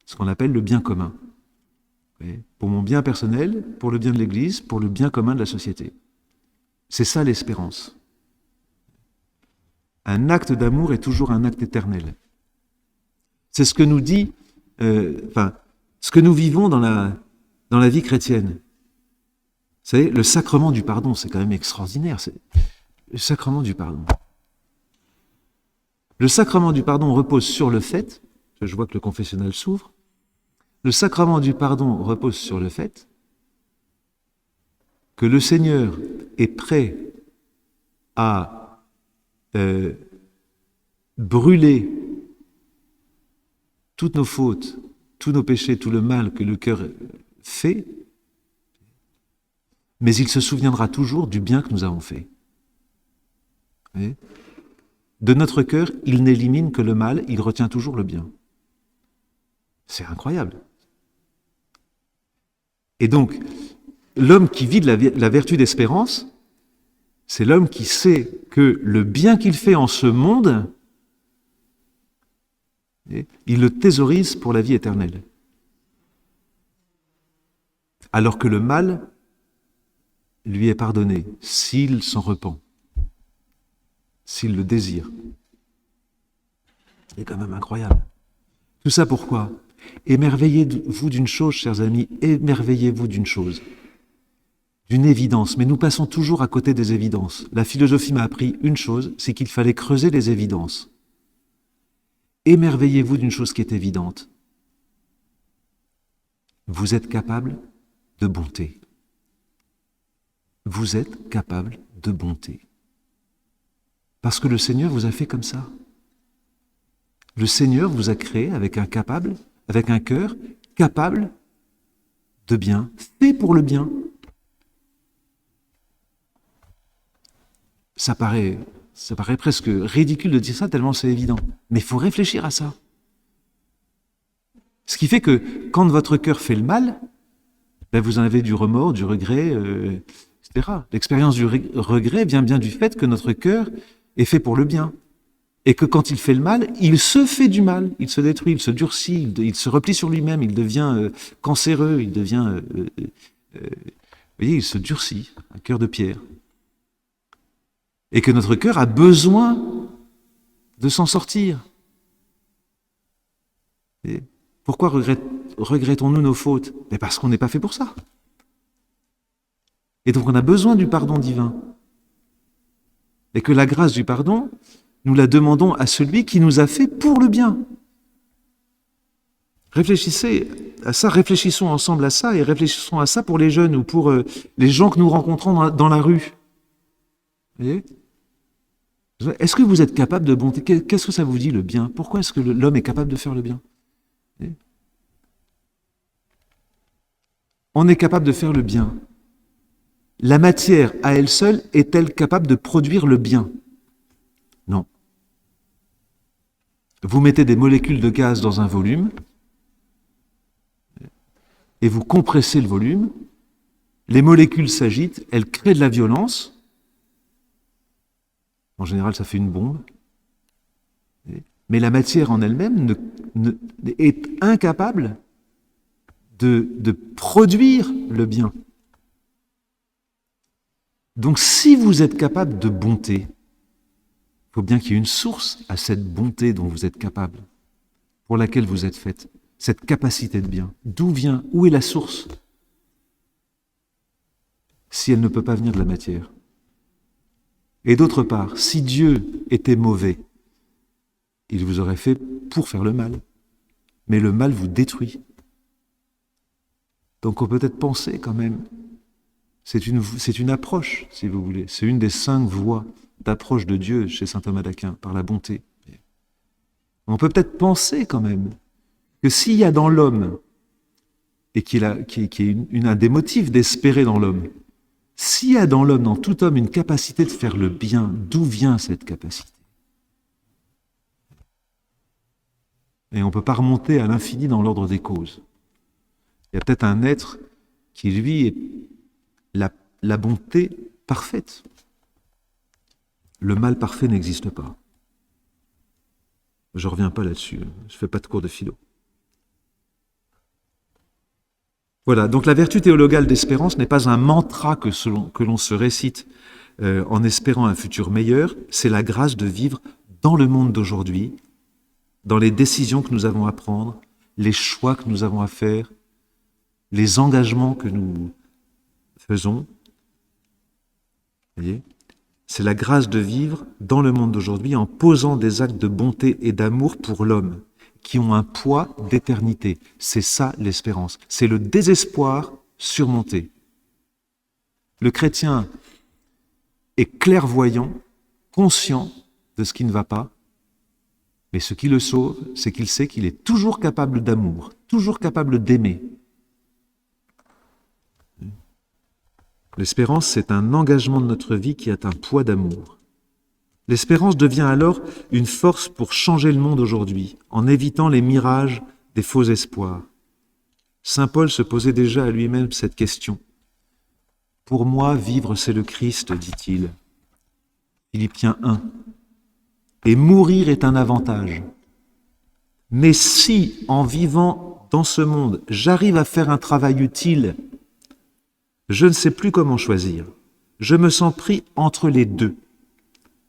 Ce qu'on appelle le bien commun. Pour mon bien personnel, pour le bien de l'Église, pour le bien commun de la société. C'est ça l'espérance. Un acte d'amour est toujours un acte éternel. C'est ce que nous dit, ce que nous vivons dans la vie chrétienne. Vous savez, le sacrement du pardon, c'est quand même extraordinaire. C'est le sacrement du pardon. Le sacrement du pardon repose sur le fait, je vois que le confessionnal s'ouvre, le sacrement du pardon repose sur le fait que le Seigneur est prêt à brûler toutes nos fautes, tous nos péchés, tout le mal que le cœur fait, mais il se souviendra toujours du bien que nous avons fait. De notre cœur, il n'élimine que le mal, il retient toujours le bien. C'est incroyable. Et donc, l'homme qui vit de la vertu d'espérance, c'est l'homme qui sait que le bien qu'il fait en ce monde, il le thésaurise pour la vie éternelle. Alors que le mal lui est pardonné s'il s'en repent, s'il le désire. C'est quand même incroyable. Tout ça pourquoi ? Émerveillez-vous d'une chose, chers amis, émerveillez-vous d'une chose, d'une évidence, mais nous passons toujours à côté des évidences. La philosophie m'a appris une chose, c'est qu'il fallait creuser les évidences. Émerveillez-vous d'une chose qui est évidente. Vous êtes capable de bonté. Vous êtes capable de bonté. Parce que le Seigneur vous a fait comme ça. Le Seigneur vous a créé avec un cœur capable de bien, fait pour le bien. ça paraît presque ridicule de dire ça tellement c'est évident. Mais il faut réfléchir à ça. Ce qui fait que quand votre cœur fait le mal, ben vous en avez du remords, du regret, etc. L'expérience du regret vient bien du fait que notre cœur est fait pour le bien. Et que quand il fait le mal, il se fait du mal, il se détruit, il se durcit, il se replie sur lui-même, il devient cancéreux, il devient... vous voyez, il se durcit, un cœur de pierre. Et que notre cœur a besoin de s'en sortir. Et pourquoi regrettons-nous nos fautes? Mais parce qu'on n'est pas fait pour ça. Et donc on a besoin du pardon divin. Et que la grâce du pardon, nous la demandons à celui qui nous a fait pour le bien. Réfléchissez à ça, réfléchissons ensemble à ça, et réfléchissons à ça pour les jeunes ou pour les gens que nous rencontrons dans la rue. Vous voyez ? Est-ce que vous êtes capable de bonté? Qu'est-ce que ça vous dit, le bien? Pourquoi est-ce que l'homme est capable de faire le bien? On est capable de faire le bien. La matière, à elle seule, est-elle capable de produire le bien? Non. Vous mettez des molécules de gaz dans un volume et vous compressez le volume, les molécules s'agitent, elles créent de la violence. En général, ça fait une bombe. Mais la matière en elle-même est incapable de produire le bien. Donc, si vous êtes capable de bonté, il faut bien qu'il y ait une source à cette bonté dont vous êtes capable, pour laquelle vous êtes faite, cette capacité de bien. D'où vient, où est la source, si elle ne peut pas venir de la matière? Et d'autre part, si Dieu était mauvais, il vous aurait fait pour faire le mal. Mais le mal vous détruit. Donc on peut peut-être penser quand même, c'est une approche, si vous voulez, c'est une des 5 voies d'approche de Dieu chez saint Thomas d'Aquin, par la bonté. On peut peut-être penser quand même que s'il y a dans l'homme, et qui est un des motifs d'espérer dans l'homme, s'il y a dans l'homme, dans tout homme, une capacité de faire le bien, d'où vient cette capacité? Et on ne peut pas remonter à l'infini dans l'ordre des causes. Il y a peut-être un être qui, lui, est la bonté parfaite. Le mal parfait n'existe pas. Je ne reviens pas là-dessus, je ne fais pas de cours de philo. Voilà, donc la vertu théologale d'espérance n'est pas un mantra que l'on se récite en espérant un futur meilleur, c'est la grâce de vivre dans le monde d'aujourd'hui, dans les décisions que nous avons à prendre, les choix que nous avons à faire, les engagements que nous faisons. Vous voyez ? C'est la grâce de vivre dans le monde d'aujourd'hui en posant des actes de bonté et d'amour pour l'homme, qui ont un poids d'éternité. C'est ça l'espérance. C'est le désespoir surmonté. Le chrétien est clairvoyant, conscient de ce qui ne va pas, mais ce qui le sauve, c'est qu'il sait qu'il est toujours capable d'amour, toujours capable d'aimer. L'espérance, c'est un engagement de notre vie qui a un poids d'amour. L'espérance devient alors une force pour changer le monde aujourd'hui, en évitant les mirages des faux espoirs. Saint Paul se posait déjà à lui-même cette question. « Pour moi, vivre, c'est le Christ, dit-il. » Philippiens 1. « Et mourir est un avantage. Mais si, en vivant dans ce monde, j'arrive à faire un travail utile, je ne sais plus comment choisir. Je me sens pris entre les deux.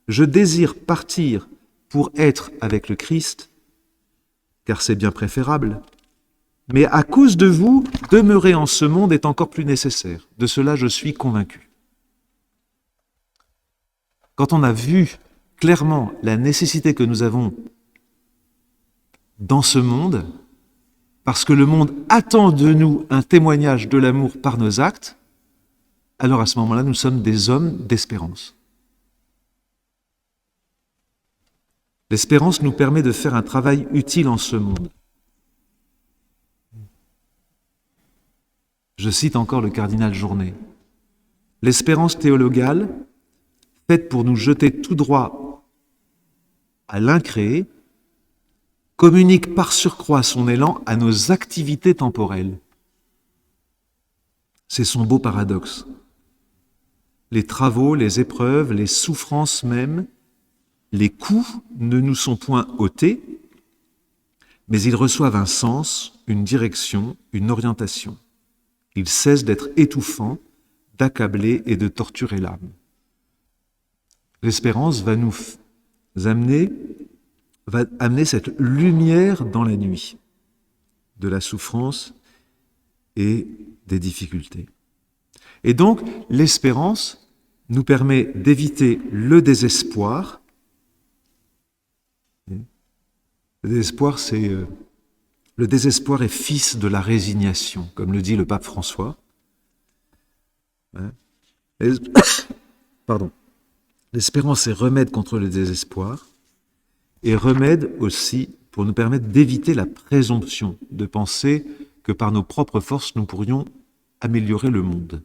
Je désire partir pour être avec le Christ, car c'est bien préférable. Mais à cause de vous, demeurer en ce monde est encore plus nécessaire. De cela, je suis convaincu. » Quand on a vu clairement la nécessité que nous avons dans ce monde, parce que le monde attend de nous un témoignage de l'amour par nos actes, alors à ce moment-là, nous sommes des hommes d'espérance. L'espérance nous permet de faire un travail utile en ce monde. Je cite encore le cardinal Journet. L'espérance théologale faite pour nous jeter tout droit à l'incréé, communique par surcroît son élan à nos activités temporelles. C'est son beau paradoxe. Les travaux, les épreuves, les souffrances même, les coups ne nous sont point ôtés, mais ils reçoivent un sens, une direction, une orientation. Ils cessent d'être étouffants, d'accabler et de torturer l'âme. L'espérance va amener cette lumière dans la nuit de la souffrance et des difficultés. Et donc, l'espérance nous permet d'éviter le désespoir. Le désespoir est fils de la résignation, comme le dit le pape François. Pardon. L'espérance est remède contre le désespoir et remède aussi pour nous permettre d'éviter la présomption de penser que par nos propres forces nous pourrions améliorer le monde.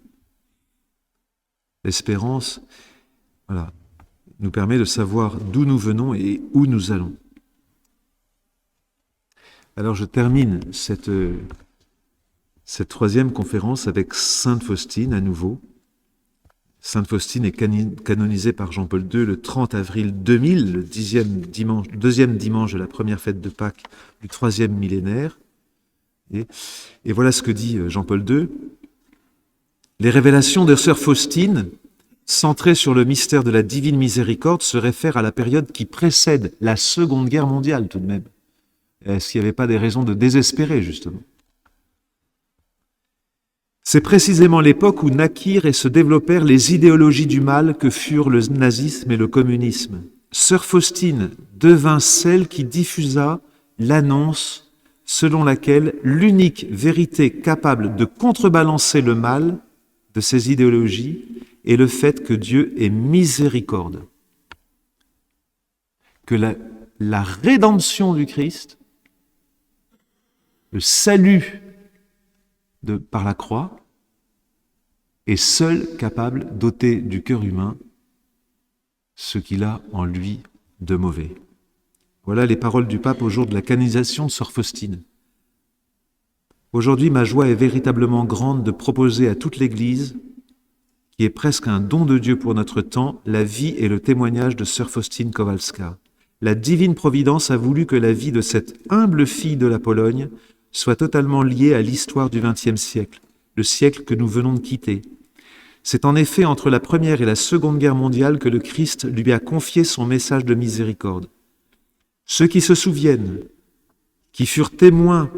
L'espérance, nous permet de savoir d'où nous venons et où nous allons. Alors je termine cette troisième conférence avec Sainte Faustine à nouveau. Sainte Faustine est canonisée par Jean-Paul II le 30 avril 2000, le deuxième dimanche de la première fête de Pâques du troisième millénaire. Et voilà ce que dit Jean-Paul II. Les révélations de sœur Faustine, centrées sur le mystère de la divine miséricorde, se réfèrent à la période qui précède la Seconde Guerre mondiale tout de même. Est-ce qu'il n'y avait pas des raisons de désespérer, justement ? C'est précisément l'époque où naquirent et se développèrent les idéologies du mal que furent le nazisme et le communisme. Sœur Faustine devint celle qui diffusa l'annonce selon laquelle l'unique vérité capable de contrebalancer le mal de ces idéologies est le fait que Dieu est miséricorde. Que la rédemption du Christ, le salut par la croix, est seul capable d'ôter du cœur humain ce qu'il a en lui de mauvais. Voilà les paroles du pape au jour de la canonisation de sœur Faustine. Aujourd'hui, ma joie est véritablement grande de proposer à toute l'Église, qui est presque un don de Dieu pour notre temps, la vie et le témoignage de sœur Faustine Kowalska. La divine providence a voulu que la vie de cette humble fille de la Pologne soit totalement liée à l'histoire du XXe siècle, le siècle que nous venons de quitter. C'est en effet entre la Première et la Seconde Guerre mondiale que le Christ lui a confié son message de miséricorde. Ceux qui se souviennent, qui furent témoins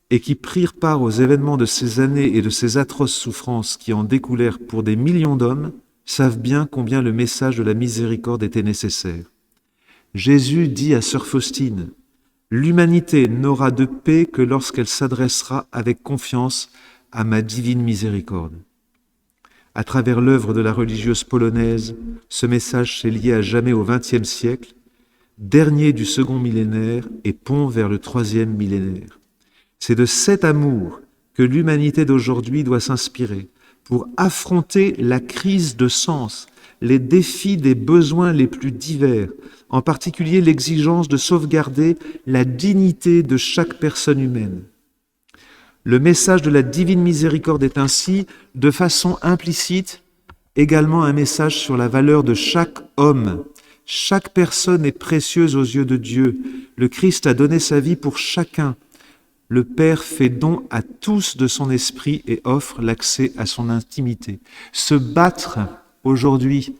et qui prirent part aux événements de ces années et de ces atroces souffrances qui en découlèrent pour des millions d'hommes, savent bien combien le message de la miséricorde était nécessaire. Jésus dit à sœur Faustine: « L'humanité n'aura de paix que lorsqu'elle s'adressera avec confiance à ma divine miséricorde. » À travers l'œuvre de la religieuse polonaise, ce message s'est lié à jamais au XXe siècle, dernier du second millénaire et pont vers le troisième millénaire. C'est de cet amour que l'humanité d'aujourd'hui doit s'inspirer pour affronter la crise de sens, les défis des besoins les plus divers, en particulier l'exigence de sauvegarder la dignité de chaque personne humaine. Le message de la divine miséricorde est ainsi, de façon implicite, également un message sur la valeur de chaque homme. Chaque personne est précieuse aux yeux de Dieu. Le Christ a donné sa vie pour chacun. Le Père fait don à tous de son esprit et offre l'accès à son intimité. Se battre aujourd'hui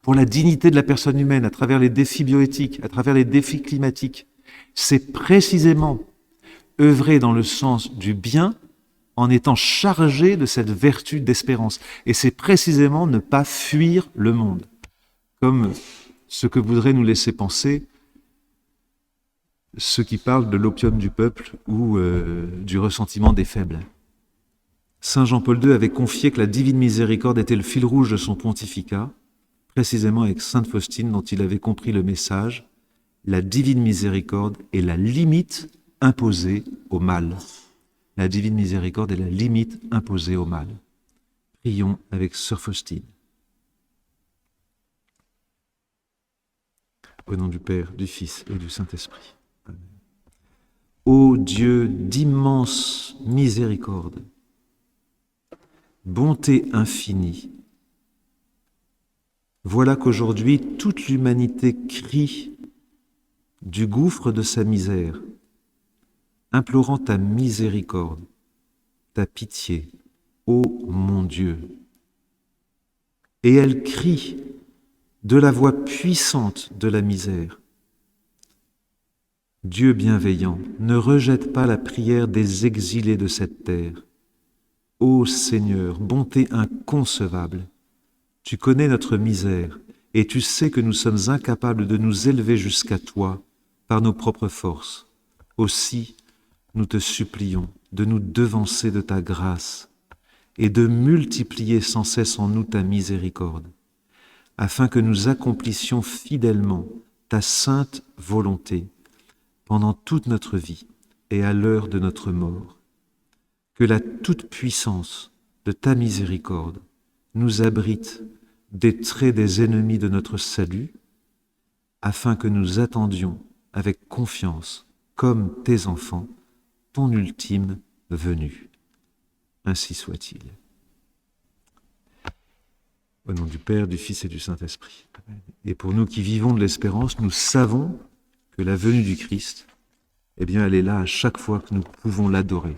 pour la dignité de la personne humaine à travers les défis bioéthiques, à travers les défis climatiques, c'est précisément œuvrer dans le sens du bien en étant chargé de cette vertu d'espérance. Et c'est précisément ne pas fuir le monde, comme ce que voudraient nous laisser penser ceux qui parlent de l'opium du peuple ou du ressentiment des faibles. Saint Jean-Paul II avait confié que la divine miséricorde était le fil rouge de son pontificat, précisément avec Sainte Faustine dont il avait compris le message. La divine miséricorde est la limite imposée au mal. La divine miséricorde est la limite imposée au mal. Prions avec sœur Faustine. Au nom du Père, du Fils et du Saint-Esprit. Amen. Ô Dieu d'immense miséricorde, bonté infinie, voilà qu'aujourd'hui toute l'humanité crie du gouffre de sa misère, implorant ta miséricorde, ta pitié, ô mon Dieu. Et elle crie de la voix puissante de la misère. Dieu bienveillant, ne rejette pas la prière des exilés de cette terre. Ô Seigneur, bonté inconcevable, tu connais notre misère et tu sais que nous sommes incapables de nous élever jusqu'à toi par nos propres forces. Aussi, nous te supplions de nous devancer de ta grâce et de multiplier sans cesse en nous ta miséricorde, afin que nous accomplissions fidèlement ta sainte volonté pendant toute notre vie et à l'heure de notre mort. Que la toute-puissance de ta miséricorde nous abrite des traits des ennemis de notre salut, afin que nous attendions avec confiance, comme tes enfants, ton ultime venue. Ainsi soit-il. Au nom du Père, du Fils et du Saint-Esprit. Et pour nous qui vivons de l'espérance, nous savons que la venue du Christ, eh bien, elle est là à chaque fois que nous pouvons l'adorer.